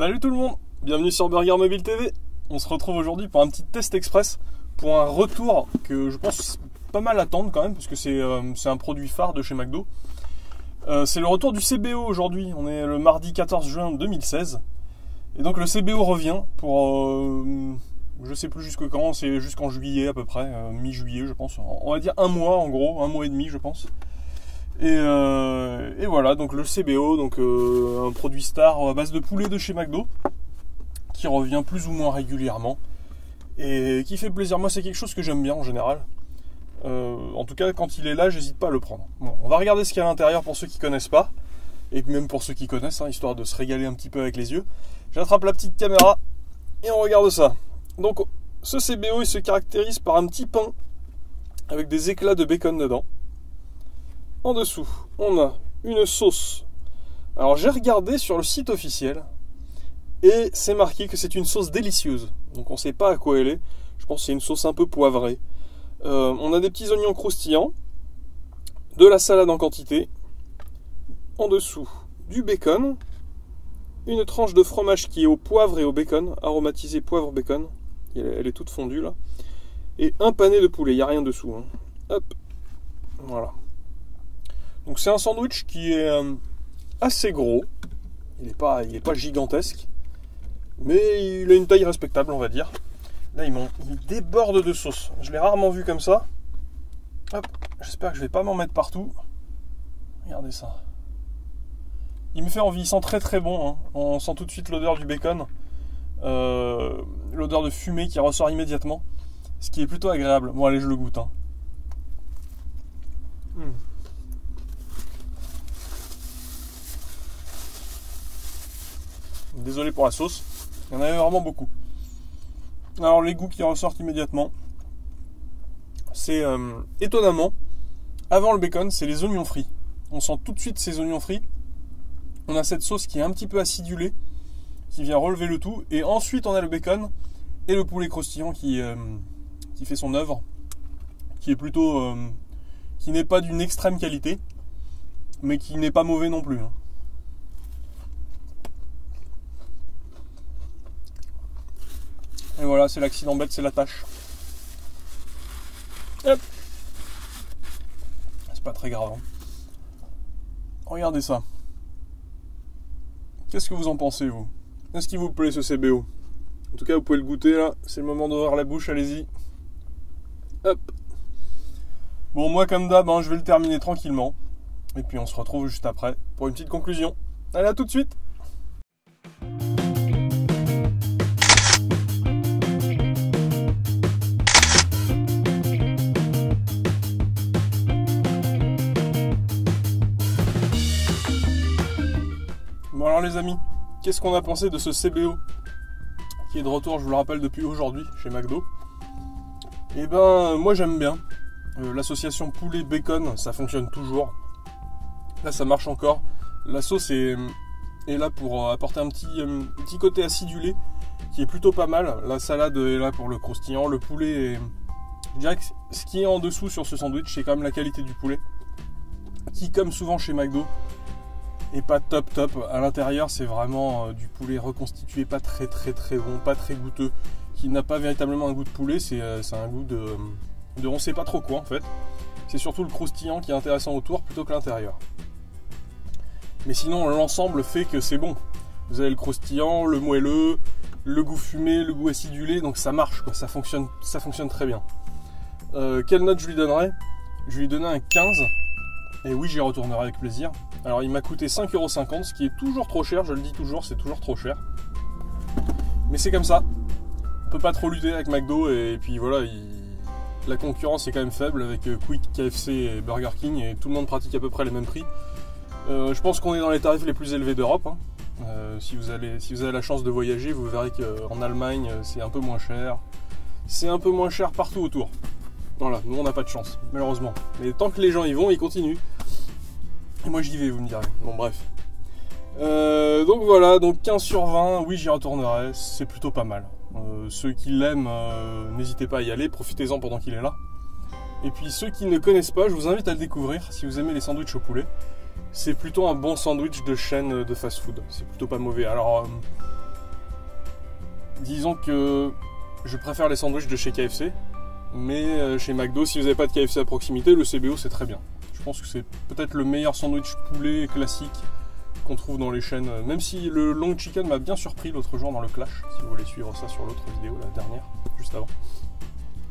Salut tout le monde, bienvenue sur Burger Mobile TV. On se retrouve aujourd'hui pour un petit test express, pour un retour que je pense pas mal attendre quand même, parce que c'est un produit phare de chez McDo. C'est le retour du CBO aujourd'hui, on est le mardi 14 juin 2016. Et donc le CBO revient pour, je sais plus jusqu'à quand, c'est jusqu'en juillet à peu près, mi-juillet je pense. On va dire un mois en gros, un mois et demi je pense. Et voilà, donc le CBO, donc un produit star à base de poulet de chez McDo, qui revient plus ou moins régulièrement et qui fait plaisir. Moi c'est quelque chose que j'aime bien en général. En tout cas quand il est là, j'hésite pas à le prendre. Bon, on va regarder ce qu'il y a à l'intérieur pour ceux qui connaissent pas, et même pour ceux qui connaissent, hein, histoire de se régaler un petit peu avec les yeux. J'attrape la petite caméra et on regarde ça. Donc ce CBO il se caractérise par un petit pain avec des éclats de bacon dedans. En dessous, on a une sauce. Alors j'ai regardé sur le site officiel et c'est marqué que c'est une sauce délicieuse. Donc on ne sait pas à quoi elle est. Je pense que c'est une sauce un peu poivrée. On a des petits oignons croustillants, de la salade en quantité. En dessous, du bacon, une tranche de fromage qui est au poivre et au bacon, aromatisé poivre-bacon. Elle est toute fondue là. Et un pané de poulet, il n'y a rien dessous. Hein. Hop, voilà. Donc c'est un sandwich qui est assez gros, il n'est pas gigantesque, mais il a une taille respectable on va dire. Là il déborde de sauce, je l'ai rarement vu comme ça. Hop, j'espère que je vais pas m'en mettre partout. Regardez ça. Il me fait envie, il sent très très bon, hein. On sent tout de suite l'odeur du bacon, l'odeur de fumée qui ressort immédiatement, ce qui est plutôt agréable. Bon allez je le goûte. Hein. Désolé pour la sauce, il y en avait vraiment beaucoup. Alors les goûts qui ressortent immédiatement, c'est étonnamment, avant le bacon, c'est les oignons frits. On sent tout de suite ces oignons frits. On a cette sauce qui est un petit peu acidulée, qui vient relever le tout. Et ensuite on a le bacon et le poulet croustillant qui fait son œuvre, qui est plutôt, qui n'est pas d'une extrême qualité, mais qui n'est pas mauvais non plus. Hein. Et voilà, c'est l'accident bête, c'est la tâche. Hop. C'est pas très grave. Hein. Regardez ça. Qu'est-ce que vous en pensez, vous? Est-ce qu'il vous plaît ce CBO? En tout cas, vous pouvez le goûter là. C'est le moment d'ouvrir la bouche, allez-y. Hop. Bon, moi, comme d'hab, hein, je vais le terminer tranquillement. Et puis, on se retrouve juste après pour une petite conclusion. Allez, à tout de suite. Bon alors les amis, qu'est-ce qu'on a pensé de ce CBO qui est de retour, je vous le rappelle, depuis aujourd'hui chez McDo? Eh ben moi j'aime bien. L'association poulet-bacon, ça fonctionne toujours. Là ça marche encore. La sauce est là pour apporter un petit côté acidulé qui est plutôt pas mal. La salade est là pour le croustillant. Le poulet est... Je dirais que ce qui est en dessous sur ce sandwich, c'est quand même la qualité du poulet. Qui, comme souvent chez McDo, et pas top. À l'intérieur c'est vraiment du poulet reconstitué, pas très bon, pas très goûteux, qui n'a pas véritablement un goût de poulet, c'est un goût de on sait pas trop quoi en fait. C'est surtout le croustillant qui est intéressant autour plutôt que l'intérieur. Mais sinon l'ensemble fait que c'est bon. Vous avez le croustillant, le moelleux, le goût fumé, le goût acidulé, donc ça marche quoi, ça fonctionne très bien. Quelle note je lui donnerais? Je lui donnais un 15. Et oui, j'y retournerai avec plaisir. Alors il m'a coûté 5,50 €, ce qui est toujours trop cher, je le dis toujours, c'est toujours trop cher. Mais c'est comme ça. On peut pas trop lutter avec McDo, et puis voilà, la concurrence est quand même faible avec Quick, KFC et Burger King, et tout le monde pratique à peu près les mêmes prix. Je pense qu'on est dans les tarifs les plus élevés d'Europe. Hein. Si vous avez la chance de voyager, vous verrez qu'en Allemagne, c'est un peu moins cher. C'est un peu moins cher partout autour. Voilà, nous on n'a pas de chance, malheureusement. Mais tant que les gens y vont, ils continuent. Et moi j'y vais, vous me direz. Bon bref. Donc voilà, donc 15 sur 20, oui j'y retournerai, c'est plutôt pas mal. Ceux qui l'aiment, n'hésitez pas à y aller, profitez-en pendant qu'il est là. Et puis ceux qui ne connaissent pas, je vous invite à le découvrir si vous aimez les sandwichs au poulet. C'est plutôt un bon sandwich de chaîne de fast-food, c'est plutôt pas mauvais. Alors disons que je préfère les sandwichs de chez KFC, mais chez McDo, si vous n'avez pas de KFC à proximité, le CBO c'est très bien. Je pense que c'est peut-être le meilleur sandwich poulet classique qu'on trouve dans les chaînes, même si le long chicken m'a bien surpris l'autre jour dans le Clash, si vous voulez suivre ça sur l'autre vidéo, la dernière, juste avant.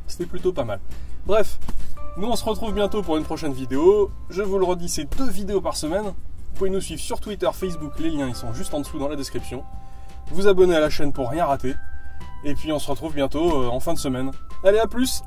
C'était plutôt pas mal. Bref, nous on se retrouve bientôt pour une prochaine vidéo. Je vous le redis, c'est 2 vidéos par semaine. Vous pouvez nous suivre sur Twitter, Facebook, les liens ils sont juste en dessous dans la description. Vous abonner à la chaîne pour rien rater. Et puis on se retrouve bientôt en fin de semaine. Allez, à plus!